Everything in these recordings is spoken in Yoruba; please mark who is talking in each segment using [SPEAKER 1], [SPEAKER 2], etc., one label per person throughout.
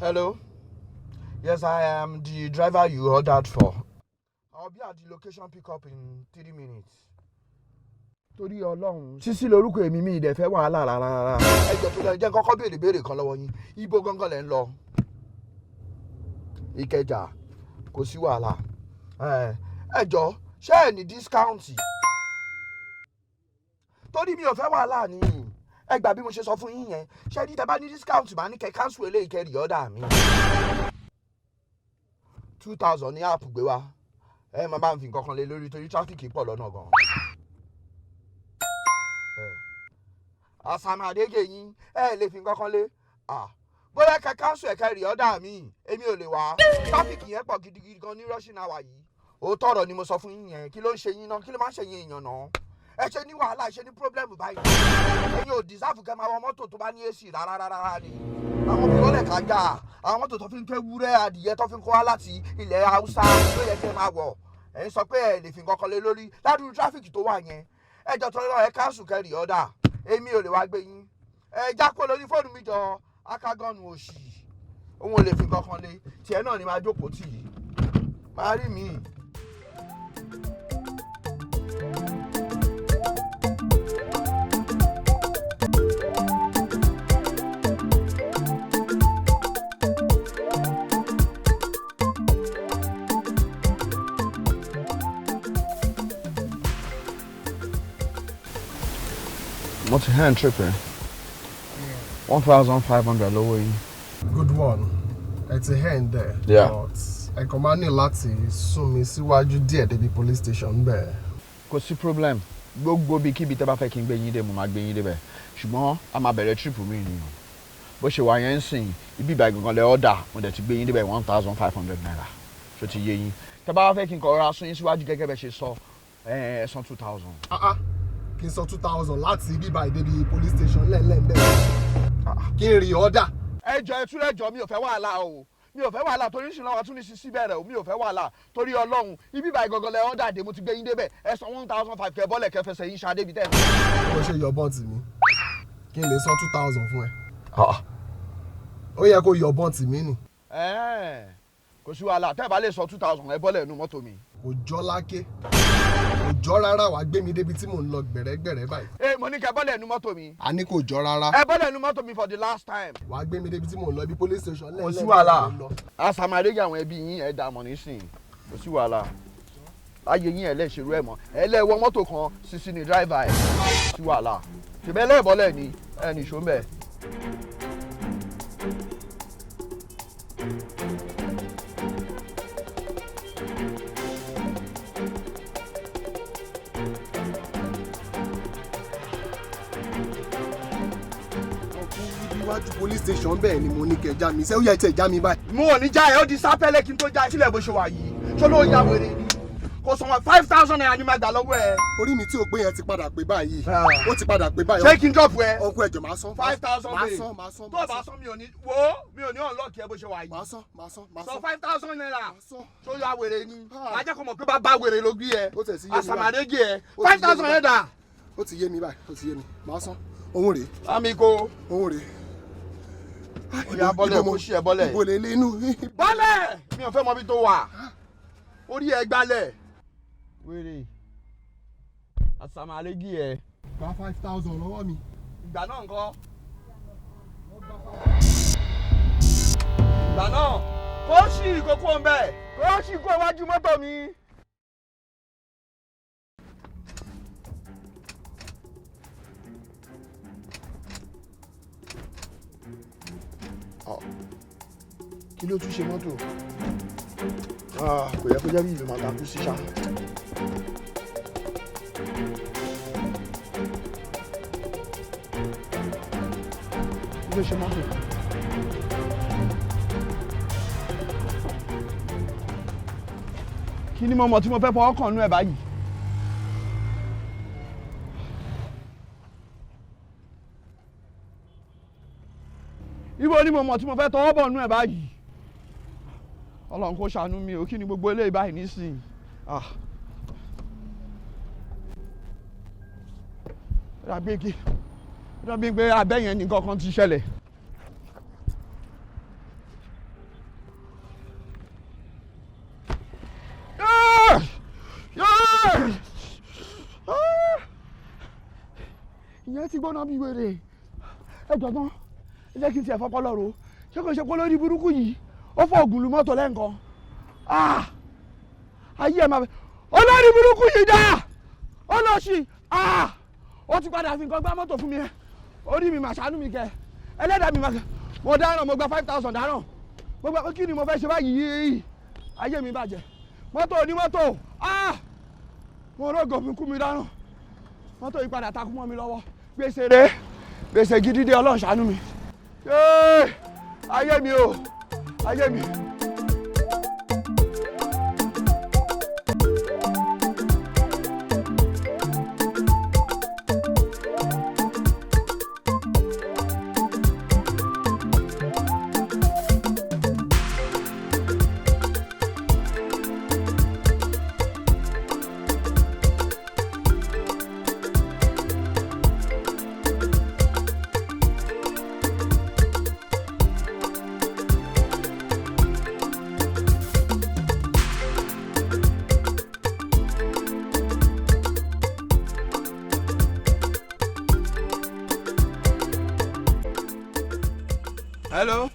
[SPEAKER 1] Hello? Yes, I am the driver you ordered for. I'll be at the location pickup in 3 minutes. Torí Ọlọ́run. Sisi lorúkọ èmi mi ìdẹ̀ fẹ́ wàhálà rárá. Ẹ jọ̀ọ́ tó jẹ́ kọ́kọ́ béèrè kan lọ́wọ́ yín. Ibo gangan lẹ ń lọ? Ìkẹjà. Kò sí wàhálà. Ẹ jọ̀ọ́ ṣé ẹ ní dískáùntì? Torí mi ò fẹ́ wàhálà ni. Ẹ gbà bí mo ṣe sọ fún yín yẹn. Ṣé ní tẹ́ bá ní dískáùntì máa ní kẹ́ káńsù eléyìí kẹ́ rí ọ̀dà mi. 2000 ní àpò gbé wa. Ẹ máa bá ń fi nǹkan kan lé lórí torí tráfíkì pọ̀ lọ́nà gan. Àsàmàdégè yín ẹ lè fi nǹkan kan lé. Bóyá kẹ́ káńsù ẹ̀kẹ́ rí ọ̀dà mi èmi ò lè wá. Tráfíkì yẹn pọ̀ gidigidi gan ní rushing hour yìí. Òótọ́ ọ̀rọ̀ ni mo sọ fún yín yẹn. Kí ló ń ṣe yín náà? Kí ló máa ń ṣe yín èèyàn náà? Ẹ ṣe ní wàhálà ẹ ṣe ní pírọ́blẹ́mù báyìí. Ẹ̀yin ò dìsáàfù kẹ́ máa wọ mọ́tò tó bá ní AC rárá ni. Àwọn obìnrin lẹ̀ ká jà. Àwọn mọ́tò tó fi ń kẹ́ wúrẹ́ adìyẹ tó fi ń kó wá láti ilẹ̀ Haúsá ló yẹ kẹ́ máa wọ̀. Ẹ̀yin sọ pé ẹ lè fi nǹkan kan lé lórí ládùúgbò tráfíkì tó wà yẹn. Ẹ jọ tọrọ ẹ káńsù kẹrì ọ̀dà. Èmi ò lè wá gbé yín. Ẹ jákò lórí fóònù mi jọ akágọ́nù òṣì. Òun ò lè fi nǹkan kan lé. Tiẹ̀ náà ni máa jókòó tì í. Máa rí mi. What's your hand tripping? 1,500 lówó yín.
[SPEAKER 2] Good one. It's a hand there.
[SPEAKER 1] Yeah.
[SPEAKER 2] But I command you láti sún mi síwájú díẹ̀ débi police station bẹ́ẹ̀.
[SPEAKER 1] Kò sí problem. Gbogbo bí kíbi tẹ́ bá fẹ́ kí n gbé yín dé mo máa gbé yín débẹ̀. Ṣùgbọ́n a máa bẹ̀rẹ̀ trip mi ni o. Bó ṣe wà yẹn ń sìn ibi ìbàdàn gangan lẹ order mo dẹ̀ ti gbé yín débẹ̀ 1,500 naira. Ṣó ti yé yín. Tẹ́ bá wá fẹ́ kí n kọ ra sún yín síwájú gẹ́gẹ́ bẹ́ ṣe sọ ẹ san 2,000.
[SPEAKER 2] Kí n sọ 2,000 láti ibi ìbàdàn débi police station lẹ́ẹ̀lẹ́ẹ̀bẹ̀. Kí n rí ọ̀dà.
[SPEAKER 1] Ẹ jọ̀ọ́ ẹ túlẹ̀ jọ̀ọ́ mi ò fẹ́ wàhálà o. Mi ò fẹ́ wàhálà torí ìṣìnà wa tún ní Sisi bẹ̀rẹ̀ o mi ò fẹ́ wàhálà torí Ọlọ́run ibi ìbàdàn gangan lẹ order dé mo ti gbé yín débẹ̀ ẹ san 1,500 kẹ́ bọ́lẹ̀ kẹ́ fẹsẹ̀ yín ṣá débi tẹ́.
[SPEAKER 2] Ó ṣe yọ̀bọ̀n tì mí kí n lè san 2,000 fún ẹ. Ó yẹ kó yọ̀bọ̀n tì mí nì.
[SPEAKER 1] Kò sí wàhálà tẹ́ ẹ bá lè sọ 2,000 ẹ bọ́lẹ̀ nínú mọ́tò mi.
[SPEAKER 2] Kò jọ́ láké kò jọ́ rárá wàá gbé mi débi tí mò ń lọ gbẹ̀rẹ́gbẹ̀rẹ́ báyìí.
[SPEAKER 1] Mo ní kẹ́ bọ́lẹ̀ nínú mọ́tò mi.
[SPEAKER 2] A ní kò jọ́ rárá.
[SPEAKER 1] Ẹ bọ́lẹ̀ nínú mọ́tò mi for the last time.
[SPEAKER 2] Wàá gbé mi débi tí mò ń lọ ibi police station lẹ́ẹ̀lẹ́ẹ̀.
[SPEAKER 1] Kò sí wàhálà. Àsàmàdégè àwọn ẹbí yín ẹ̀ dààmú nísìnyí. Kò sí wàhálà. Ayé yín ẹ̀ lẹ́ṣẹ̀rú ẹ̀ mọ́. Ẹ lẹ́wọ́ mọ́tò kan Sisi ni driver ẹ̀. Kò sí wàhálà. Ṣèbẹ́ lẹ́ẹ̀bọ́lẹ̀ ni ẹ̀ ní ṣó ń bẹ̀.
[SPEAKER 2] Iwájú police station bẹ́ẹ̀ ni mo ní kẹ́ já mi. Ṣé ó yẹ tẹ̀ já mi báyìí?
[SPEAKER 1] Mo ò ní já ẹ ó di sápẹ́lẹ́ kí n tó já ẹ sílẹ̀ bó ṣe wà yìí. Ṣé ló ya wèrè ni? Kò sọ̀rọ̀ 5,000 naira ni máa gbà lọ́wọ́ ẹ.
[SPEAKER 2] Orí mi tí o gbé yẹn ti padà pé báyìí. Ó ti padà pé báyìí.
[SPEAKER 1] Ṣé kí n drop ẹ?
[SPEAKER 2] Ọkùn ẹ̀jọ̀ máa san.
[SPEAKER 1] 5,000 bèrè.
[SPEAKER 2] Máa san.
[SPEAKER 1] Tó o bá san mi ò ní unlock ẹ bó ṣe wà yìí.
[SPEAKER 2] Máa san.
[SPEAKER 1] Sọ 5,000 naira.
[SPEAKER 2] Máa
[SPEAKER 1] Ṣó ya wèrè ni? Má jẹ́ kó mọ̀ pé bá wèrè ló gbé ẹ.
[SPEAKER 2] Ó tẹ̀ sí yé mi báyìí.
[SPEAKER 1] Àsàmàdégè ẹ. 5,000 naira.
[SPEAKER 2] Ó ti yé mi báyìí. Ó ti yé mi. Máa san. Òun rèé.
[SPEAKER 1] Amiko.
[SPEAKER 2] Òun rèé.
[SPEAKER 1] Oya bọ́lẹ̀ kó ṣí ẹ bọ́lẹ̀.
[SPEAKER 2] Ibo lè lé inú.
[SPEAKER 1] Bọ́lẹ̀! Mi ò fẹ́ mọ ibi tó wà. Orí ẹ gbálẹ̀. Wèrè. Àsàmàdégè ẹ.
[SPEAKER 2] Gba 5,000 lọ́wọ́ mi.
[SPEAKER 1] Ìgbà náà ńkọ́? Ìgbà náà kó ṣì kókó ń bẹ̀ kó ṣì kó iwájú mọ́tò mi.
[SPEAKER 2] Kí ló tún ṣe mọ́tò?
[SPEAKER 1] Kò yẹ kó jẹ́ bí ìlú màtá kú sí ṣá. Kí ló ṣe mọ́tò? Kí ni mo mọ̀ tí mo fẹ́ fọwọ́ kàn nú ẹ̀ báyìí? Ibo ni mo mọ̀ tí mo fẹ́ tọwọ́ bọ̀ nú ẹ̀ báyìí? Ọlọ́run kó ṣàánú mi o kí ni gbogbo eléyìí báyìí nísìnyí. Dàbí pé abẹ́ yẹn ní kankan ti ṣẹlẹ̀. ìyẹn ti gbọ́ná bí wèrè ẹ jọ̀gbọ́n ẹ jẹ́ kí n tiẹ̀ fọ́pọ́ lọ́rùú ṣé kò ṣe pé lórí burúkú yìí ó fọ́ ògùn lu mọ́tò lẹ́ǹkan ayé ẹ̀ máa bẹ olórí burúkú yìí dá ọlọ́ọ̀ṣì ó ti padà fi nǹkan gbá mọ́tò fún mi ẹ orí mi mà ṣàánú mi kẹ ẹlẹ́dàá mi mà kẹ mo dáràn mo gba 5,000 dáràn mo gba kí ni mo fẹ́ ṣe báyìí ayé mi bàjẹ́ mọ́tò onímọ́tò mo rògò fi kú mi dáràn mọ́tò yìí padà takú mọ́ mi lọ́wọ́ gbèsè rè gbèsè gidi dé Ọlọ́run ṣàánú mi ayé mi o ayé mi. Hello.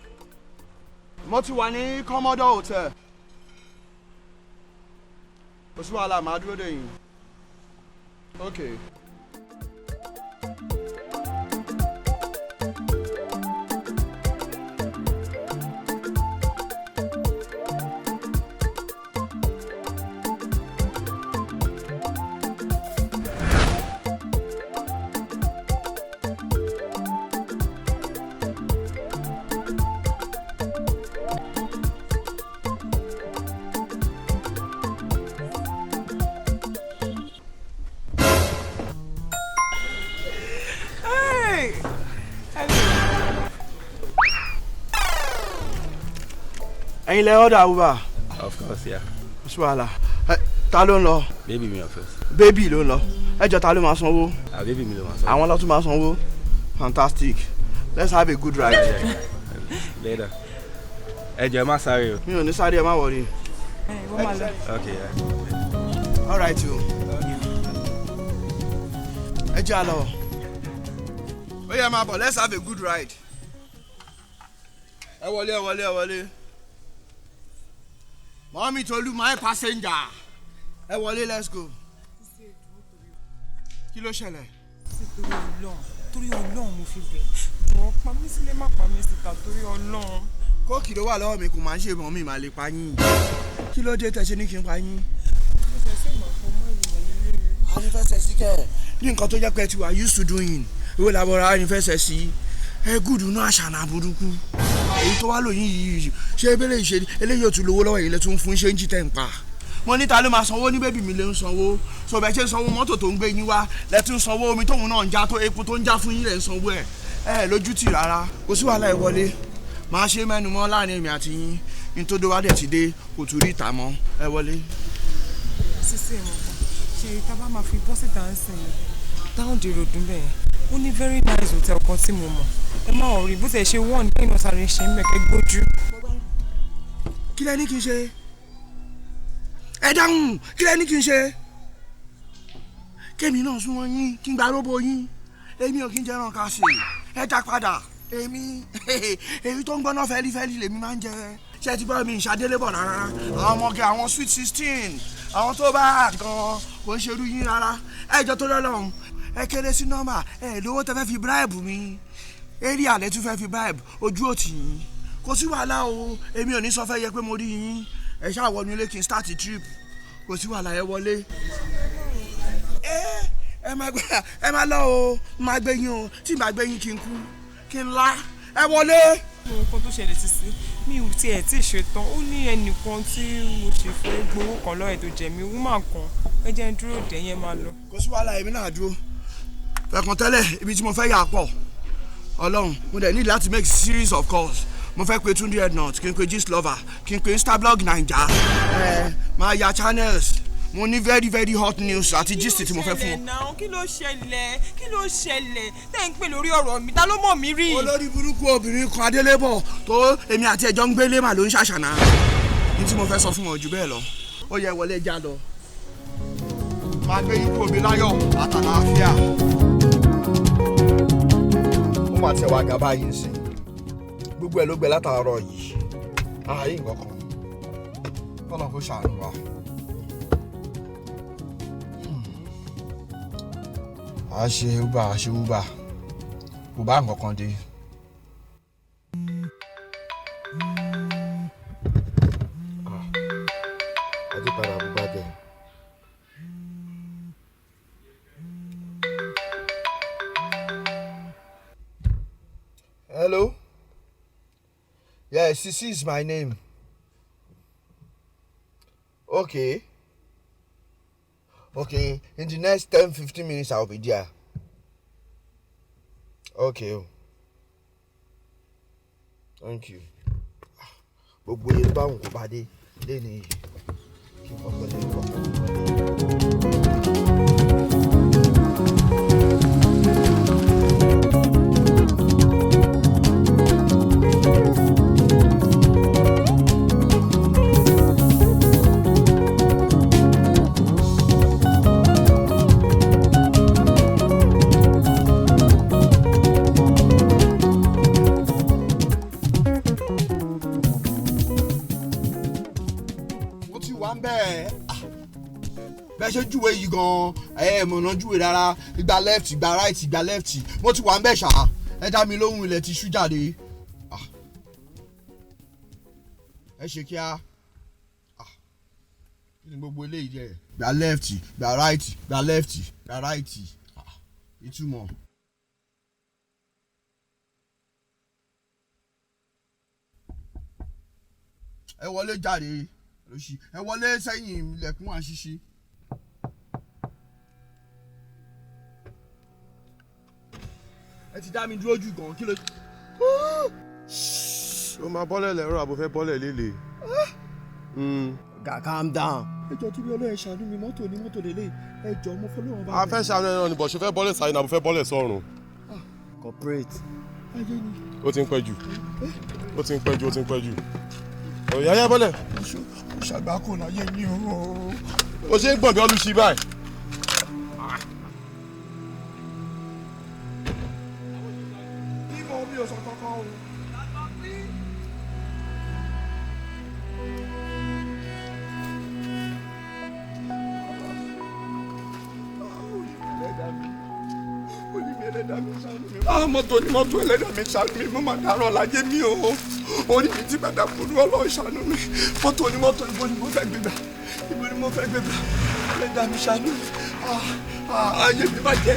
[SPEAKER 1] Mo ti wà ní Commodore Hotel. Kò sí wàhálà, màá dúró dè yín. Okay. Ẹ̀yin lẹ order Uber.
[SPEAKER 3] Of course, yeah.
[SPEAKER 1] Oṣù wàhálà. Ta ló ń lọ?
[SPEAKER 3] Baby mi of course.
[SPEAKER 1] Baby ló ń lọ. Ẹ jọ ta ló máa sanwó?
[SPEAKER 3] Baby mi ló máa sanwó.
[SPEAKER 1] Àwọn ló tún máa sanwó. Fantastic. Let's have a good ride.
[SPEAKER 3] Later. Ẹ jọ̀ọ́ ẹ má sáré o.
[SPEAKER 1] Mi ò ní sáré, ẹ má worry.
[SPEAKER 4] Wọ́n máa lọ.
[SPEAKER 3] Okay, yeah.
[SPEAKER 1] All right o. Ẹ jẹ́ àlọ́. Ó yẹ máa bọ̀, let's have a good ride. Ẹ wọlé, ẹ wọlé, ẹ wọlé. Mommy Tolu, my passenger. Ẹ wọlé, let's go. Kí ló ṣẹlẹ̀?
[SPEAKER 4] Torí Ọlọ́run mo fi bẹ̀. Wọ́n pa mí sílé má pa mí síta torí Ọlọ́run.
[SPEAKER 1] Kóòkì ló wà lọ́wọ́ mi kò máa ń ṣe ìbọn mi màá lè pa yín. Kí ló dé tẹ̀sí ní kí n pa yín?
[SPEAKER 4] Mo ṣe ṣe ìmọ̀ fún mọ́ ènìyàn nílé mi.
[SPEAKER 1] A ní fẹsẹ̀ sí kẹ̀. Ní nǹkan tó jẹ́ pé ti wà used to doing. Ìwé làbọ̀ra a ní fẹsẹ̀ sí. Ẹ gùdù náà àṣànà burúkú. Èyí tó wá lòyìn yìí ṣé ebélé ìṣe eléyìí ò tún lówó lọ́wọ́ yìí lẹ tún fún ṣé ń jí tẹ̀ ń pa. Mo ní ta ló máa sanwó ní bébì mi lè ń sanwó. So bẹ́ẹ̀ ṣe ń sanwó mọ́tò tó ń gbé yín wá lẹ tún sanwó omi tóun náà ń já tó epo tó ń já fún yín lẹ ń sanwó ẹ̀. Ẹ lójú tì rárá. Kò sí wàhálà ẹ wọlé. Màá ṣe mẹ́nu mọ́ láàrin èmi àti yín. Nítorí wá dẹ̀ ti dé kò tún rí ìta mọ́. Ẹ wọlé.
[SPEAKER 4] Sísè mọ̀ ṣe tá bá máa fi bọ́sìtà ń sìn down the road bẹ́ẹ̀. Ó ní very nice hotel kan tí mo mọ̀. Ẹ má ò rí bó ṣe ṣe wọ́n ní iná sáré ṣe ń mẹ̀kẹ́ gbójú.
[SPEAKER 1] Kí lẹ ní kí n ṣe? Ẹ dáhùn, kí lẹ ní kí n ṣe? Kémi náà súnmọ́ yín, kí n gba róbó yín. Èmi ò kí n jẹ́ ẹran ká ṣe. Ẹ já padà. Èmi èyí tó ń gbọ́ná fẹ́lifẹ́li lèmi máa ń jẹ. Ṣé ti gbọ́ mi ìṣàdélébọ̀ rárá? Àwọn ọmọge àwọn sweet 16, àwọn tó bá gan kò ń ṣerú yín rárá. Ẹ jọ tó lọ́lọ́run. Ẹ kéré sí nọ́mbà, ẹ lówó tẹ́ fẹ́ fi bribe mi. Area àlẹ́ tún fẹ́ fi bribe ojú òtì yín. Kò sí wàhálà o, èmi ò ní sọ fẹ́ yẹ pé mo rí yín. Ẹ ṣáà wọnú ilé kí n start trip. Kò sí wàhálà ẹ wọlé. Ẹ má lọ o, má gbé yín o, tí n bá gbé yín kí n kú, kí n lá. Ẹ wọlé.
[SPEAKER 4] Nǹkan tó ṣẹlẹ̀ Sisi, mi ò tiẹ̀ tí ì ṣetán. Ó ní ẹnìkan tí mo ṣe fẹ́ gbowó kan lọ́wọ́ ẹ̀ tó jẹ mí, woman kan. Ẹ jẹ́ n dúró dè yẹn máa lọ.
[SPEAKER 1] Kò sí wàhálà èmi náà dúró. Fẹ̀kàn tẹ́lẹ̀ ibi tí mo fẹ́ yà pọ̀. Ọlọ́run mo dẹ̀ need láti make series of calls. Mo fẹ́ pe Tunde Headnut, kí n pe Gist Lover, kí n pe Instablog Naija. Máa ya channels. Mo ní very very hot news àti gist tí mo fẹ́ fún ọ.
[SPEAKER 4] Kí ló ṣẹlẹ̀? Tẹ́ ń pè lórí ọ̀rọ̀ mi, ta ló mọ̀ mí rí?
[SPEAKER 1] Olórí burúkú obìnrin kan Adélébọ̀ tó èmi àti ẹjọ́ ń gbélé mà ló ń ṣàṣànà. Ní tí mo fẹ́ sọ fún ọ jù bẹ́ẹ̀ lọ. Ó yẹ wọlé já lọ. Máa gbé yín kú omi láyọ̀ àtàlàáfíà. máa tẹ̀ wá gàba yìí sí gbogbo ẹ̀ ló gbẹ látàárọ̀ yìí àárín nǹkan kan kọ́nà kó ṣàánú wa. a ṣe uber kò bá nǹkan kan dé. àti padà bó bá jẹ. Hello? Yeah, Sisi is my name. Okay. Okay, in the next 10-15 minutes I'll be there. Okay. Thank you. Gbogbo yẹn bá wọn kò bá dé lẹ́nu yìí kí n kọ́kọ́ lè kọ́kọ́. bẹ́ẹ̀ ṣe júwe yìí gan-an mo ná júwe rárá ìgbà left ìgbà right ìgbà left mo ti wà ń bẹ̀ ṣá ẹ dá mi lóhùn ilẹ̀ ti ṣú jáde ẹ ṣe kíá kí ni gbogbo eléyìí jẹ́ ìgbà left ìgbà right ìgbà left ìgbà right ìtumọ̀. ẹ wọlé jáde ẹ wọlé sẹ́yìn ilẹ̀kùn àṣìṣe. ẹ ti dá mi dúró jù gan kí ló.
[SPEAKER 5] ó máa bọ́lẹ̀ lẹ́rọ àbò fẹ́ bọ́lẹ̀ líle.
[SPEAKER 2] Ọ̀gá calm down.
[SPEAKER 1] ẹ jọ torí Ọlọ́run ṣàánú mi mọ́tò ní mọ́tò lélẹ̀ ẹ jọ mo fọ́ lóun bá.
[SPEAKER 5] a fẹ́ ṣàánú ẹran ni bọ̀ ṣe fẹ́ bọ́lẹ̀ sáyé ní àbò fẹ́ bọ́lẹ̀ sọ́run.
[SPEAKER 2] corporate.
[SPEAKER 1] ayé ni.
[SPEAKER 5] ó ti ń pẹ́ jù ó ti ń pẹ́ jù ó ti ń pẹ́ jù. ọ̀yà yá bọ́lẹ̀.
[SPEAKER 1] ṣàgbákò láyé mi o.
[SPEAKER 5] ó ṣe ń gbọ̀n bí ọlùsí báyìí.
[SPEAKER 1] mi ò sọ kankan o. mọ́tò ní mọ́tò ẹlẹ́dàá mi ṣàánú mi mo máa dáràn láyé mi o orí mi ti padà kúrú Ọlọ́run ṣàánú mi mọ́tò ní mọ́tò ibo ni mo fẹ́ gbégbá ibo ni mo fẹ́ gbégbá ẹlẹ́dàá mi ṣàánú mi ayé mi bàjẹ́.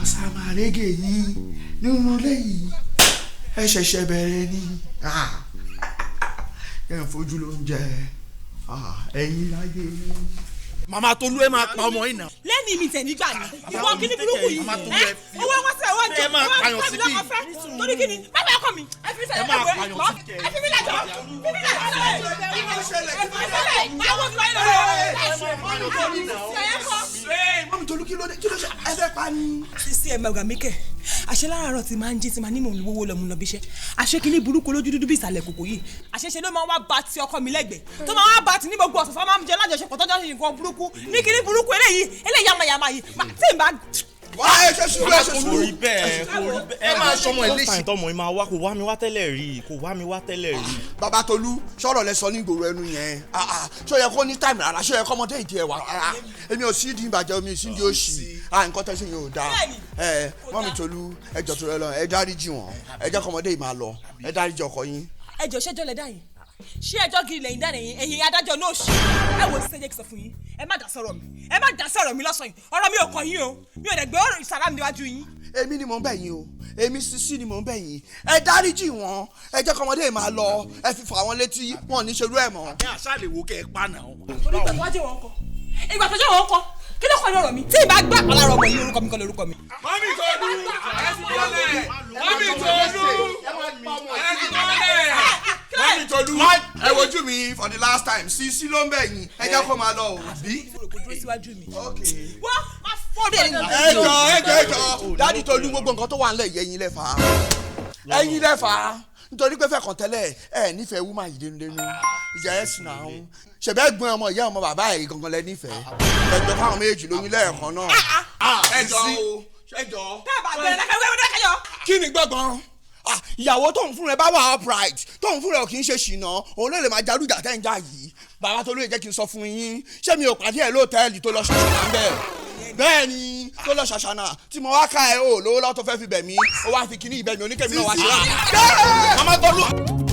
[SPEAKER 1] àsàmàrégè yìí nínú ilé yìí ẹ ṣẹ̀ṣẹ̀ bẹ̀rẹ̀ ni ẹ ń fojú ló ń jẹ ẹ̀yin láyé.
[SPEAKER 6] màmá Tolú ẹ máa pa ọmọ yìí náà.
[SPEAKER 7] lẹ́ni mi tẹ̀ nígbà ni ìwọ kíní burúkú yìí owó wọn sẹ wọn jẹ
[SPEAKER 6] ẹ máa pààyàn sí bí
[SPEAKER 7] torí kíni bàbá ẹkọ mi ẹ fi sẹ ẹ máa pààyàn sí bí ẹ fi mi lẹjọ fi mi lẹjọ àwọn tí wọ́n yẹ lọ
[SPEAKER 1] mọ́mí Tolú kí ló ṣe ẹ fẹ́ pa ni.
[SPEAKER 7] Sisi ẹ mẹ́wàá mi kẹ́ àṣẹ láràárọ̀ tí máa ń jí tí máa ní mò ń wówó lọ mú lọ bí iṣẹ́ àṣẹ kìíní burúkú lójú dúdú bí ìsàlẹ̀ kòkò yìí àṣẹṣe ló máa ń wá bá ti ọkọ mi lẹ́gbẹ̀ẹ́ tó máa wá bá ti ní gbogbo ọ̀sán máa ń jẹ lájọṣepọ̀ tọ́jọ́ ṣe nǹkan burúkú ní kìíní burúkú eléyìí yamayama yìí tí ì bá.
[SPEAKER 1] wá ẹ ṣe sùúrù ẹ ṣe sùúrù.
[SPEAKER 6] kò rí bẹ́ẹ̀ ẹ máa sọmọ ẹ léṣe. tọmọ yìí máa wá kò wá mi wá tẹ́lẹ̀ rí
[SPEAKER 1] bàbá Tolú sọ̀rọ̀ lẹ sọ ní ìgboro ẹnu yẹn ṣó yẹ kó ní táìmù rárá ṣó yẹ kó ọmọdé ìdí ẹ wá èmi ò sí ìdí ìbàjẹ́ omi sí ìdí òṣì nǹkan tẹ́sí yẹn ò dáa mọ́mí Tolú ẹ jọ̀ọ́ tó rẹ lọ ẹ dáríjì wọn ẹ jẹ́ kó ọmọdé yìí máa lọ ẹ dáríjì ọkọ yín.
[SPEAKER 7] ẹ jọ ṣẹjọ lẹ dá yìí ṣé ẹjọ́ gidi lẹ́yìn dáná ẹ̀yin adájọ́ náà ṣe ẹ wò ṣẹjẹ kí sọ fún yín ẹ má dá sọ̀rọ̀ mi lọ́sàn yìí ọ̀rọ̀ mi ò kàn yín o mi ò dẹ̀ gbé ọ̀rọ̀ ìsàrà mi níwájú yín.
[SPEAKER 1] èmi ni mò ń bẹ̀ yín o èmi Sisi ni mò ń bẹ̀ yín ẹ dáríjì wọn ẹ jẹ́ kọ́mọdé yìí máa lọ ẹ fi fà wọn létí wọn ò ní ṣerú ẹ̀ mọ́.
[SPEAKER 6] ẹ àṣà lè wo kẹ ẹ pa náà.
[SPEAKER 7] ìgbà tó jẹ́ wọn kọ kí ló kọ́ ní ọ̀rọ̀ mi tí ì bá gbà pàlà ọ̀rọ̀ yìí orúkọ mi kọ́ lórúkọ mi.
[SPEAKER 3] mọ́mí Tolú ẹ ti bọ́lẹ̀ mọ́mí Tolú ẹ ti bọ́lẹ̀.
[SPEAKER 1] mọ́mí Tolú ẹ wojú mi for the last time Sisi ló ń bẹ̀ yín ẹ jẹ́ kó máa lọ o bí.
[SPEAKER 7] wọ́n máa fọ́ọ̀dẹ̀ ní.
[SPEAKER 1] ẹjọ́ dáàdi Tolú gbogbo nǹkan tó wà nílẹ̀ yẹ̀yìn lẹ́fà ẹ̀yìn lẹ́fà nítorí pé fẹ́ kàn tẹ́lẹ̀ ẹ nífẹ̀ẹ́ wúmà yìí dénúdénú ìjà ẹ̀ sùn náà ṣẹ̀bẹ́ gbọ́n ọmọ ìyá ọmọ bàbá ẹ̀ gangan lẹ nífẹ̀ẹ́ ẹjọ́ fáwọn méjì lóyún lẹ́ẹ̀kan náà. ẹjọ́ o ẹjọ́.
[SPEAKER 7] tẹ́ ẹ bá gbẹ̀rẹ̀ lẹ́kẹ̀ọ́.
[SPEAKER 1] kí ni gbọ̀ngàn ìyàwó tóun fún rẹ bá wà upright tóun fún rẹ ò kì í ṣe ṣìnà òun ló lè máa jarújà tẹ́ ń jà yìí bàbá tó lóye jẹ́ kí n sọ fún yín ṣé mi ò pàdé ẹ̀ lóòtẹ́ẹ̀lì tó lọ ṣàṣànà ń bẹ̀ bẹ́ẹ̀ ni tó lọ ṣàṣànà tí mo wá ká ẹ ò lówó lọ́wọ́ tó fẹ́ fi bẹ̀ mí ó wá fi kíní ìbẹ̀ mi oníkẹ́mi náà wá ṣe rà. mama Tolú.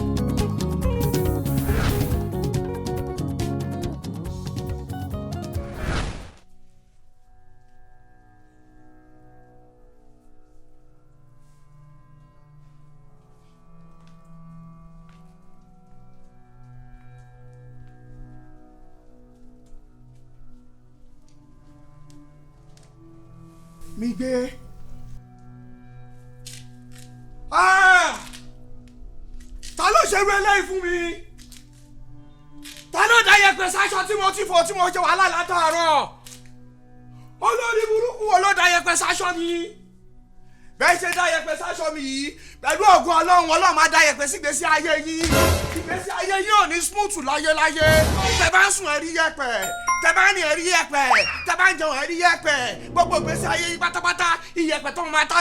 [SPEAKER 1] mi gbé ta ló ṣe rú eléyìí fún mi ta ló dá yẹpẹ sáṣọ tí mo ti fọ tí mo ṣe wàhálà látàárọ̀ olórí burúkú wo ló dá yẹpẹ sáṣọ mi bẹ́ẹ̀ ṣe dá yẹpẹ sáṣọ mi yìí pẹ̀lú ògùn ọlọ́run máa dá yẹpẹ sí ìgbésí ayé yín ìgbésí ayé yín ò ní smooth láyéláyé tẹ bá ń sùn ẹ̀rí yẹpẹ tẹ bá ń rìn ẹ̀rí yẹpẹ tẹ bá ń jẹun ẹ̀rí yẹpẹ gbogbo ìgbésí ayé yín pátápátá iyẹpẹ tó máa tá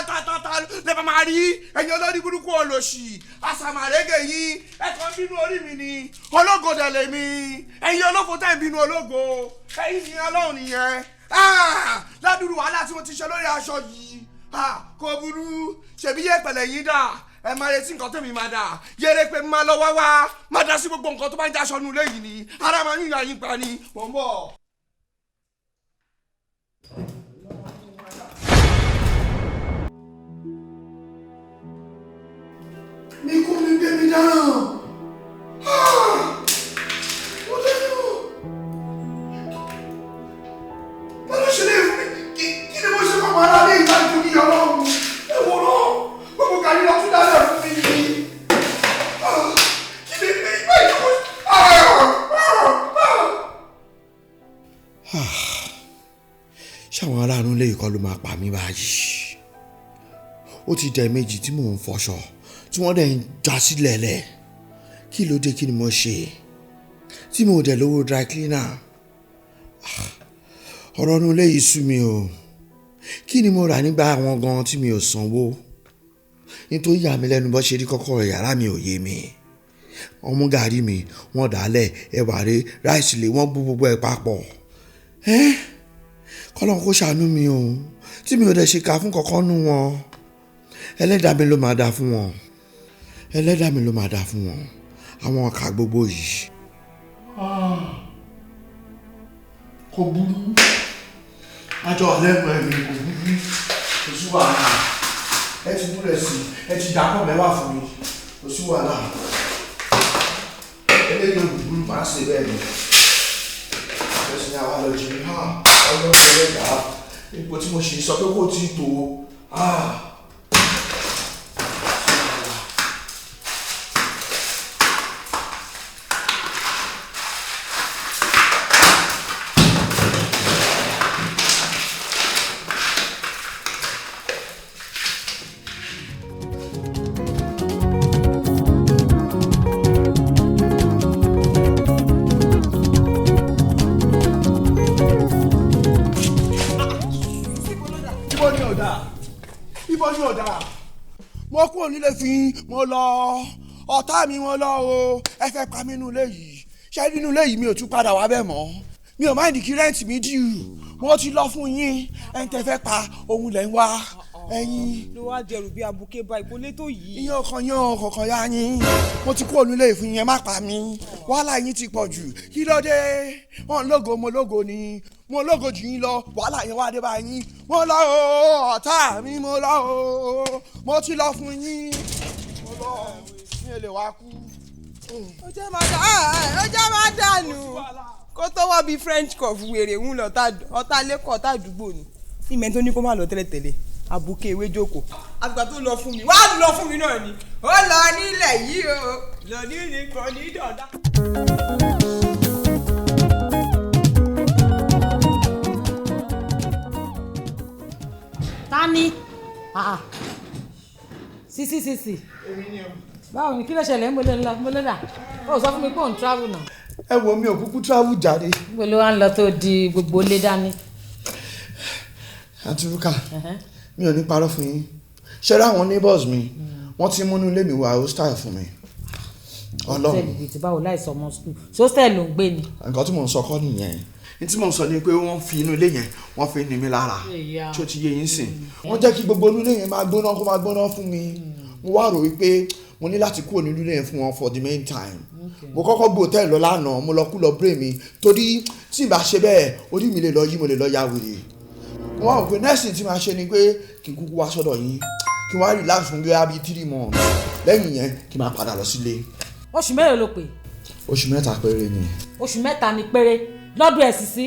[SPEAKER 1] lè bá máa rí ẹ̀yin olórí burúkú olòṣì àsàmàrégè yín ẹ̀kọ́ bínú orí mi ni ológo dẹ̀lẹ̀ mi ẹ̀yin olófo tẹ̀ ń bínú ológo ẹ̀yin ni ọlọ́run nìyẹn ládùúrú wàhálà tí mo ti ṣe lórí aṣọ yìí kò burú ṣèbí yẹpẹlẹ yín dà ẹ máa retí nǹkan tẹ̀mí máa dà yẹrẹ pé máa lọ wá máa dá sí gbogbo nǹkan tó bá ń daṣọ nulẹ̀ yìí ni ara máa ń yàn yín pa ni mò ń bọ̀. mi kú mi gbé mi dáná. mo lẹ́nu. ta ló ṣe lè fún mi kí ni mo ṣe fún ọmọ aráàlú ìgbà ìtòkì ọlọ́run ẹ wò lọ gbogbo kàrí lọ tún dáná fún mi ni kí ni ìgbà ìtòkì. ṣáwọn aráàlú lè kọ́ ló máa pa mí báyìí ó ti dẹ̀ méjì tí mò ń fọṣọ tí wọ́n dẹ̀ ń já sílẹ̀ lẹ̀ kí ló dé kí ni mo ṣe tí mo dẹ̀ lówó dry cleaner ọ̀rọ̀ inú ilé yìí sú mi o kí ni mo rà nígbà àwọn gan tí mi ò sanwó nítorí yà mí lẹ́nu bó ṣe rí kọ́kọ́rọ́ yàrá mi ò yé mi ọmú gàrí mi wọ́n dàálẹ̀ ẹ̀wà rẹ̀ ráìsì lé wọ́n bú gbogbo ẹ̀ papọ̀ kọ́lọ́n kó ṣàánú mi o tí mi ò dẹ̀ ṣe kà fún kankan nú wọn ẹlẹ́dàá mi ló máa dá fún wọn ẹlẹ́dàá mi ló máa dá fún wọn àwọn ọ̀kà gbogbo yìí. kò burú àjọ ọ̀lẹ́nu ẹ̀mí kò burú kò sí wàhálà ẹ ti múlẹ̀ sí ẹ ti dàpọ̀ mẹ́wàá fún mi kò sí wàhálà eléyìí ò burú máa ṣe bẹ́ẹ̀ ni ẹ̀sìn àwọn àlọ́jì mi ọlọ́run ẹlẹ́dàá ipò tí mo ṣe sọ pé kò tí ì tó mo kúrò nílé fi mo lọ ọ̀tá mi wọn lọ o ẹ fẹ́ pa mí nínú ilé yìí ṣé nínú ilé yìí mi ò tún padà wá bẹ́ẹ̀ mọ́ mi ò máa ní kí rẹ́ǹtì mi dì mo ti lọ fún yín ẹni tẹ́ fẹ́ pa òun lẹ́ ń wá ẹ̀yin.
[SPEAKER 7] ló wá dẹrù bí abuké bá ìpolé tó yìí.
[SPEAKER 1] iyan kankan ya yín mo ti kúrò nílé ìfún yẹn má pa mí wàhálà yín ti pọ̀ jù kí ló dé wọn lógo mo lógo ni mo lógo jù yín lọ wàhálà yẹn wá dé bá yín mo lọ o ọ̀tá mi mo lọ o mo ti lọ fún yín mo lọ mi ò lè wá kú.
[SPEAKER 7] ó jẹ́ máa dànù kó tó wọ́n bí french cup wèrè ń lọ ọ̀tá lẹ́kọ̀ọ́ ọ̀tá àdúgbò ni ìmẹ̀ tó ní kó má lọ tẹ́lẹ̀tẹ́lẹ̀ àbùkẹ́ ìwé jókòó. àgbà tó lọ fún mi wàá lọ fún mi náà ni ó lọ nílẹ̀ yìí o lọ nílẹ̀ kan ní dọ̀dá.
[SPEAKER 8] Tani Sisi báwo ni kí ló ṣẹlẹ̀ ń bolé là ó sọ fún mi pé òun travel náà.
[SPEAKER 1] ẹ wo mi ò kúkú travel jáde.
[SPEAKER 8] níbo ló wá ń lọ tó di gbogbo ilé dání.
[SPEAKER 1] àǹtí Rúkà mi ò ní parọ́ fún yín ṣe rí àwọn neighbors mi wọ́n ti múnú ilé mi wá hostel fún mi. Ọlọ́run
[SPEAKER 8] hostel bíi ti báwo láìsọ ọmọ school hostel ló ń gbé ni.
[SPEAKER 1] nǹkan tí mò ń sọ kọ́ nìyẹn ní tí mò ń sọ ni pé wọ́n fi inú ilé yẹn wọ́n fi ní mi lára tí ó ti yé yín sìn wọ́n jẹ́ kí gbogbo inú ilé yẹn máa gbóná kó máa gbóná fún mi mo wá rò wípé mo ní láti kúrò nínú ilé yẹn fún wọn for the main time mo kọ́kọ́ gbé hòtẹ́ẹ̀lì lọ lánàá mo lọ kú lọ brain mi torí tí n bá ṣe bẹ́ẹ̀ orí mi lè lọ yí mo lè lọ ya wèrè mo wá rò pé next tí màá ṣe ni pé kí n kúkú wá sọ́dọ̀ yín kí n wá relax fún bí 3 months lẹ́yìn yẹn kí n máa padà lọ sílé.
[SPEAKER 8] oṣù mélòó ló pè.
[SPEAKER 1] oṣù 3 péré ni.
[SPEAKER 8] oṣù 3 ni péré lọ́dún ẹ̀ Sisi.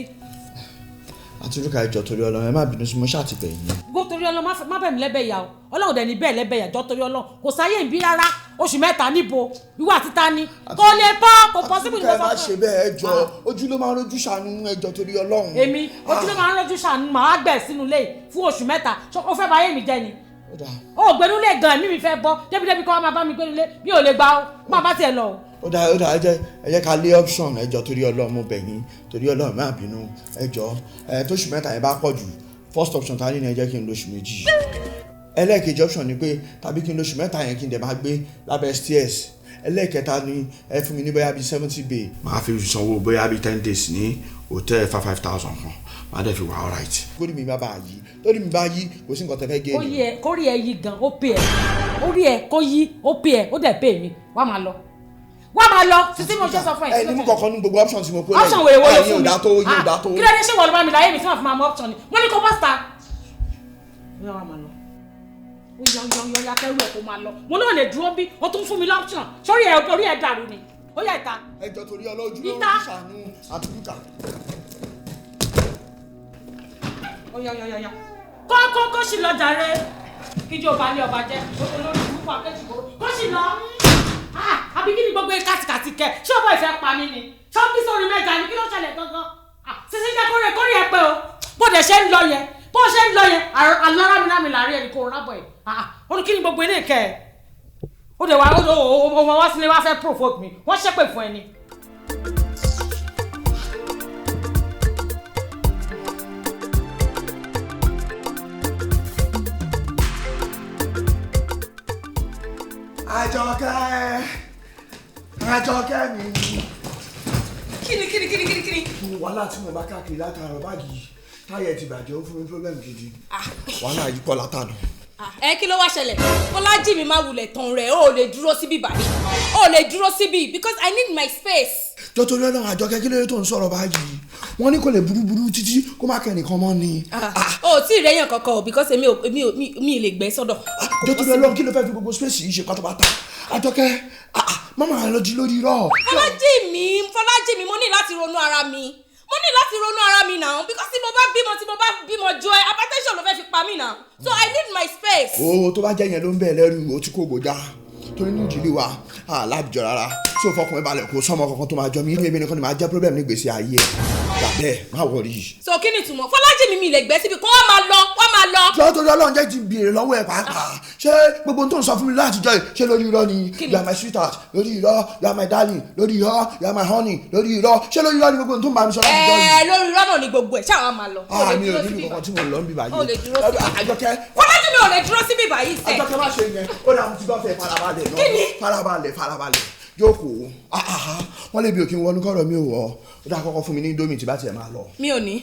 [SPEAKER 1] àti Rúkà ìjọ torí Ọlọ́run ẹ má bínú sí mo ṣàtìpẹ́ yín.
[SPEAKER 8] gbó torí Ọlọ́run má bẹ̀ mí lẹ́bẹ̀ ìyá o Ọlọ́run dẹ̀ ní bẹ́ẹ̀ lẹ́bẹ̀ ìyá jọ torí Ọlọ́run kò sáyé ìbí rárá oṣù 3 níbo ìwà àti ta ni kò lè bọ́ kò pọ̀ síbi ìlú
[SPEAKER 1] ẹ má ṣe bẹ́ẹ̀ ẹ jọ ojú ló máa ń rojú ṣàánú ẹjọ́ torí Ọlọ́run.
[SPEAKER 8] èmi ojú ló máa ń rojú ṣàánú màá gbẹ̀ sínú ilé fún oṣù 3 ó fẹ́ bá ayé mi jẹ́ ni ó gbẹ́nu lé gan mi fẹ́ bọ́ débi kọ́ máa bá mi gbẹ́nu lé mi ò lè gbà ó má bá tiẹ̀ lọ.
[SPEAKER 1] ó dà ẹ jẹ́ ká lé option ẹjọ́ torí Ọlọ́run mo bẹ̀ yín torí Ọlọ́run má bínú ẹjọ́ tóṣù 3 yẹn bá pọ̀ jù first option ta ni ẹ jẹ́ kí n lóṣù 2 ẹlẹ́ẹ̀kejì option ni pé tàbí kí n lóṣù 3 yẹn kí n dẹ̀ máa gbé lábẹ́ stairs ẹlẹ́ẹ̀kẹta ni ẹ fún mi ní bóyá bíi 70 bay máa fi sanwó bóyá bíi 10 days ní hòtẹ́ẹ̀lì 5,000 kan máa dẹ̀ fi wà alright. kórì mi bá yí lórí mi bá yí kò sí nǹkan tẹ́ fẹ́ gé ni.
[SPEAKER 8] kórì ẹ yí gan ó pè ẹ orí ẹ kó yí ó pè ẹ ó dẹ̀ pè mí wá máa lọ Sisi mo ṣe sọ fún ẹ.
[SPEAKER 1] ẹ ní mú kọ̀ọ̀kan ní gbogbo options mo kó lẹ́yìn
[SPEAKER 8] option wèrè wo ló fún mi
[SPEAKER 1] yóò dá tó.
[SPEAKER 8] kí ló dé ṣé wọ́n ló bá mi láyé mi tí wọ́n fi máa mọ option ni mo ní kó bọ́ síta. ó yá wá máa lọ ó yá kẹ́rù ẹ̀ kó máa lọ mo náà lè dúró bí ó tún fún mi lọ́ption sórí ẹ̀ dàrú ni ó yá ìta.
[SPEAKER 1] ẹjọ́ torí ọlọ́jú ló ń ṣàánú àtúntà.
[SPEAKER 8] ó yá kó sì lọ jàre kíjọ balẹ̀ ọba jẹ́ olórí burúkú akẹ́jì kó sì lọ. àbí kí ni gbogbo kàtìkàtì kẹ ṣé ọmọ ìfẹ́ pa mí ni ṣọ́ọ́bí sórí mẹ́ta ni kí ló ṣẹlẹ̀ gangan. Sisi jẹ́ kórè ẹ pé o bó dẹ̀ ṣe ń lọ yẹn alárámìlámì láàrin ẹni kò rábọ̀ ẹ̀ ó ní kí ni gbogbo ilé ìkẹ́ ẹ̀ ó dẹ̀ wá sílé wá fẹ́ provoke mi wọ́n ṣépè fún ẹni.
[SPEAKER 1] Àjọkẹ́ mi.
[SPEAKER 7] Kíni.
[SPEAKER 1] Wàhálà tí mo bá káàkiri látara báàgì yìí táyà ti bàjẹ́ ó fún mi problem gidi. Wàhálà yìí pọ̀ látànà.
[SPEAKER 9] Kí ló wá ṣẹlẹ̀? Fọlájì mi máa wulẹ̀ tán rẹ̀ ó lè dúró síbí báyìí. Ó lè dúró síbí because I need my space.
[SPEAKER 1] Jọ́tò lọ́nà Àjọkẹ́ kí ló dé tó ń sọ̀rọ̀ báyìí? Wọ́n ní kò lè burúburú títí kó má kẹ́nìkan mọ́ ni.
[SPEAKER 9] O tí ì rẹ́yàn kankan o because mi lè gbẹ́ sọ́dọ̀.
[SPEAKER 1] Jọ́tò lọ́nà kí ló fẹ́ fi gbogbo space yìí ṣe pátápátá? Àjọkẹ́ mama lọ di lórí irọ́.
[SPEAKER 9] Fọlájì mi mo ní láti ronú ara mi now because tí mo bá bímọ jọ ẹ hypertension ló fẹ́ fi pa mí now so I need my space.
[SPEAKER 1] Tó bá jẹ́ yẹn ló ń bẹ̀ lẹ́rù o tí kò gbòjá torí ní ìdílé wa láàbìjọ rárá tí o fọkùnrin balẹ̀ kó sọmọ kankan tó máa jọ mí inú èmi nìkan ni máa jẹ́ problem ní gbèsè ayé ẹ̀ gbàgbẹ́ má wọrí.
[SPEAKER 9] so kí ni ìtumọ̀ Fọlájì mi lè gbẹ́ síbi kó wọ́n máa lọ.
[SPEAKER 1] jọ́ torí Ọlọ́run jẹ́ ti béèrè lọ́wọ́ ẹ̀ pàápàá ṣé gbogbo ohun tó ń sọ fún mi látijọ́ yìí ṣé lórí irọ́ ni you are my sweetheart lórí irọ́ you are my darling lórí irọ́ you are my honey lórí irọ́ ṣé lórí irọ́ ni gbogbo ohun tó ń bá mi sọ látijọ́ yìí.
[SPEAKER 9] lórí irọ́ náà ni gbogbo ẹ̀ ṣáà wá máa lọ.
[SPEAKER 1] mi ò ní nǹkan tí mo lọ ń bí báyìí. Àjọkẹ́
[SPEAKER 9] Fọlájì mi ò lè dúró síbí báyìí sẹ́.
[SPEAKER 1] Àjọkẹ́ má ṣe yẹn ó dà mo ti gbọ́ fẹ́ farabalẹ̀ jókòó wọ́n lè bí òkè wọnú kọ́rọ̀ mi ò wọ́ ó dá kọ́kọ́ fún mi ní indomie tí bá tiẹ̀ máa lọ.
[SPEAKER 9] mi ò ní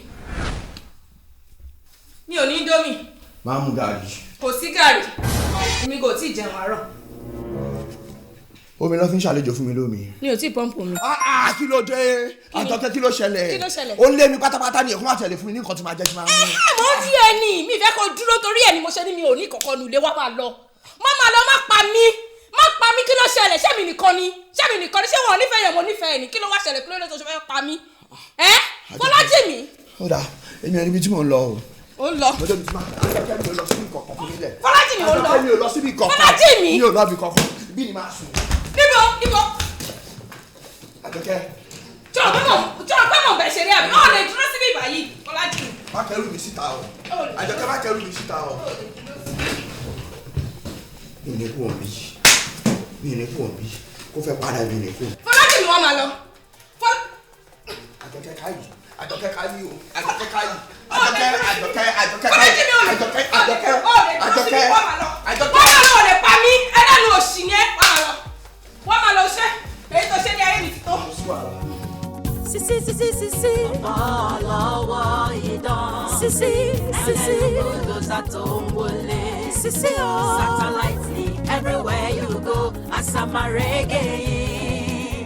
[SPEAKER 9] indomie.
[SPEAKER 1] máa mú gàrí.
[SPEAKER 9] kò sí gàrí èmi kò tí ì jẹun àárọ̀.
[SPEAKER 1] omi ló fi ń ṣàlejò fún mi lómi.
[SPEAKER 9] mi ò tí ì pọ́ǹpù mi.
[SPEAKER 1] kí ló dé Àjọkẹ́ kí ló ṣẹlẹ̀ ó lé mi pátápátá ni ẹ̀kọ́ máa tẹ̀lé fún mi ní nǹkan tí máa jẹ́ tí máa mú.
[SPEAKER 9] mo ń di ẹni mi fẹ́ kó dúró torí ẹni mo ṣe ni mi ò ní kọ̀ọ̀kan nulẹ̀ wá máa lọ má pa mí kí ló ṣẹlẹ̀ ṣé mi nìkan ni ṣé wọn ò nífẹ̀ẹ́ yẹn mo nífẹ̀ẹ́ ni kí ló wá ṣẹlẹ̀ kí ló lè tó ṣe fẹ́ pa mí Fọlájì mi.
[SPEAKER 1] ó dà èmi ẹni bí tí mò ń lọ o
[SPEAKER 9] ó ń lọ.
[SPEAKER 1] Lọ́jọ́ mi ti máa tẹ̀ Àjọkẹ́ mi ò lọ síbi kankan fún mi lẹ̀.
[SPEAKER 9] Fọlájì mi ò lọ.
[SPEAKER 1] Àjọkẹ́ mi ò lọ síbi kankan.
[SPEAKER 9] Fọlájì mi.
[SPEAKER 1] Mi ò lọ bí kankan. Bí ni máa sùn.
[SPEAKER 9] Níbo.
[SPEAKER 1] Àjọkẹ́.
[SPEAKER 9] Jọ̀ọ́ pé mò ń bẹ̀ ṣeré àbí ọ̀ lè dúró síbí báyìí Fọlájì mi.
[SPEAKER 1] Má kẹ́rù mi síta o. Àjọkẹ́ má kẹ́rù mi síta o. Mi ní kú òbí. Kó fẹ́ padà mi ní kú.
[SPEAKER 9] Fọlájì mi wọ́n máa lọ.
[SPEAKER 1] Àjọkẹ́ káyì o. Àjọkẹ́ káyì.
[SPEAKER 9] Fọlájì mi ò lè. Àjọkẹ́ wọ́n máa lọ ò lè pa mí ẹlẹ́nu òsì yẹn wọ́n máa lọ ṣẹ́ èyí tó ṣe ní ayé mi ti tó.
[SPEAKER 10] Sisi ọlọ́wọ́ idán Sisi ẹlẹ́rùgbòdòzà tó ń wọlé Sisi o satellite ni everywhere you go asamarege yìí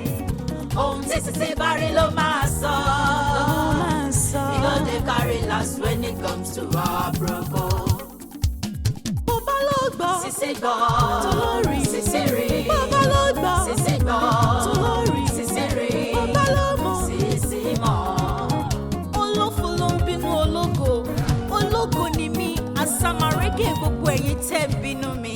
[SPEAKER 10] ohun tí Sisi bá rí ló máa sọ he no dey carry last when it comes to our broko. Bàbá ló gbọ́ Sisi gbọ́ tolórí Sisi rí bàbá ló gbọ́ Sisi gbọ́ tolórí Sisi rí bàbá ló mọ̀ Sisi mọ̀. Olófo ló ń bínú ológo ni mí asamarege gbogbo ẹ̀yin tẹ́ bínú mi.